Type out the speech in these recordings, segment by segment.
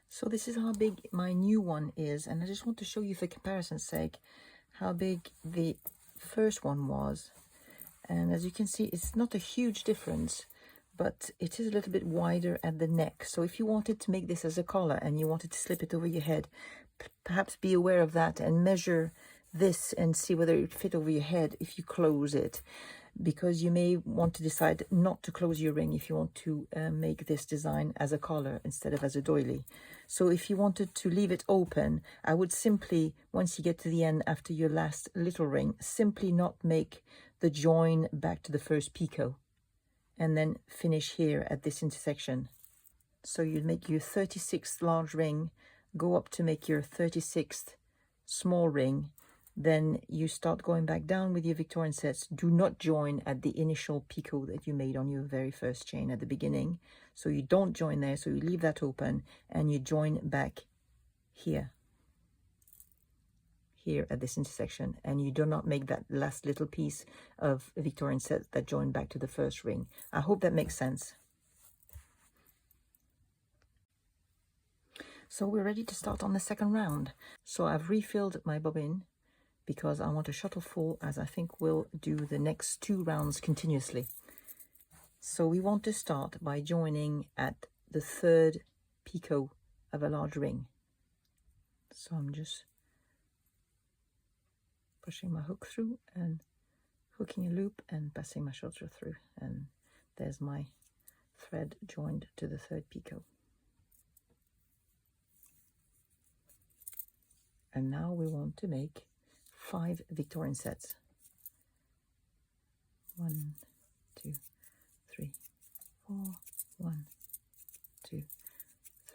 So this is how big my new one is, and I just want to show you for comparison's sake how big the first one was. And as you can see, it's not a huge difference, but it is a little bit wider at the neck. So if you wanted to make this as a collar and you wanted to slip it over your head, perhaps be aware of that and measure this and see whether it would fit over your head if you close it, because you may want to decide not to close your ring if you want to make this design as a collar instead of as a doily. So if you wanted to leave it open, I would simply, once you get to the end after your last little ring, simply not make the join back to the first picot and then finish here at this intersection. So you'd make your 36th large ring, go up to make your 36th small ring, then you start going back down with your Victorian sets. Do not join at the initial picot that you made on your very first chain at the beginning. So you don't join there, so you leave that open and you join back here at this intersection, and you do not make that last little piece of a Victorian set that join back to the first ring. I hope that makes sense. So we're ready to start on the second round. So I've refilled my bobbin because I want a shuttle full, as I think we'll do the next 2 rounds continuously. So we want to start by joining at the 3rd picot of a large ring. So I'm just pushing my hook through and hooking a loop and passing my shuttle through, and there's my thread joined to the 3rd picot. And now we want to make 5 Victorian sets. 1, 2, 3, 4, 1, 2,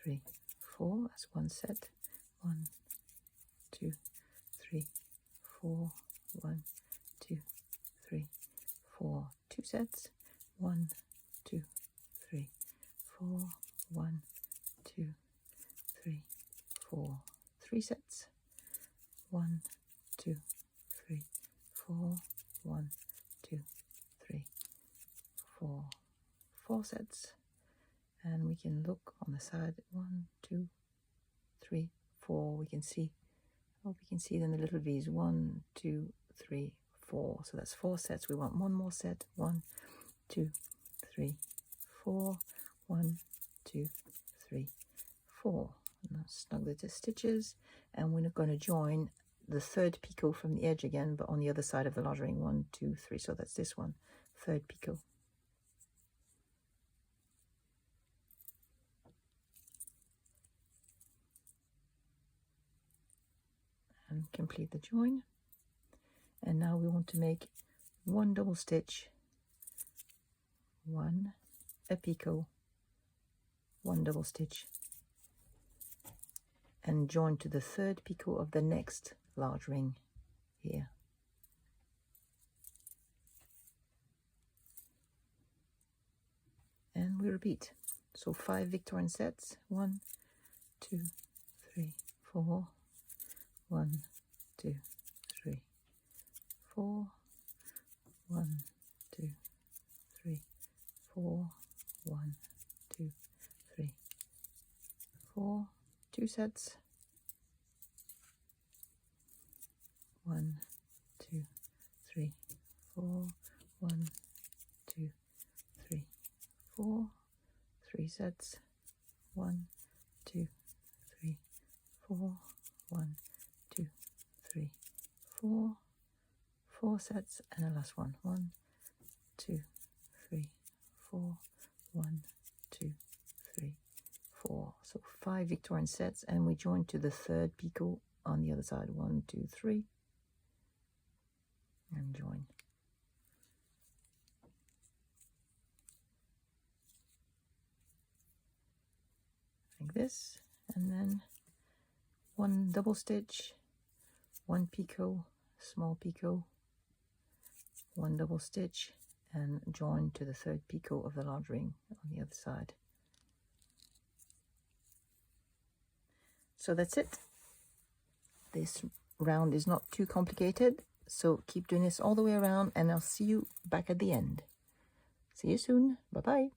3, 4. That's 1 set. 1, 2, 3, 4, 1, 2, 3, 4. 2 sets. 1, 2, 3, 4, 1, 2, 3, 4. 3 sets. 1, 2, 3, 4, 1, 2, 3, 4. 4 sets. And we can look on the side. 1, 2, 3, 4. We can see. Oh, we can see then the little V's. 1, 2, 3, 4. So that's 4 sets. We want 1 more set. 1, 2, 3, 4. 1, 2, 3, 4. Now snug the stitches, and we're going to join the 3rd picot from the edge again, but on the other side of the large ring. 1, 2, 3. So that's this one, 3rd picot. And complete the join. And now we want to make 1 double stitch, 1 a picot, 1 double stitch, and join to the 3rd picot of the next large ring here. And we repeat. So 5 Victorian sets. 1, 2, 3, 4. 1, 2, 3, 4. 1, 2, 3, 4. 1, 2, 3, 4. 2 sets. 1, 2, 3, 4. 1, 2, 3, 4. 3 sets. 1, 2, 3, 4. 1, 2, 3, 4. 4 sets, and the last one. 1, 2, 3, 4. 1, 2, 3, 4. So 5 Victorian sets, and we join to the 3rd picot on the other side. 1, 2, 3, and join. Like this, and then 1 double stitch, 1 picot, small picot, 1 double stitch, and join to the 3rd picot of the large ring on the other side. So that's it. This round is not too complicated, so keep doing this all the way around, and I'll see you back at the end. See you soon. Bye-bye.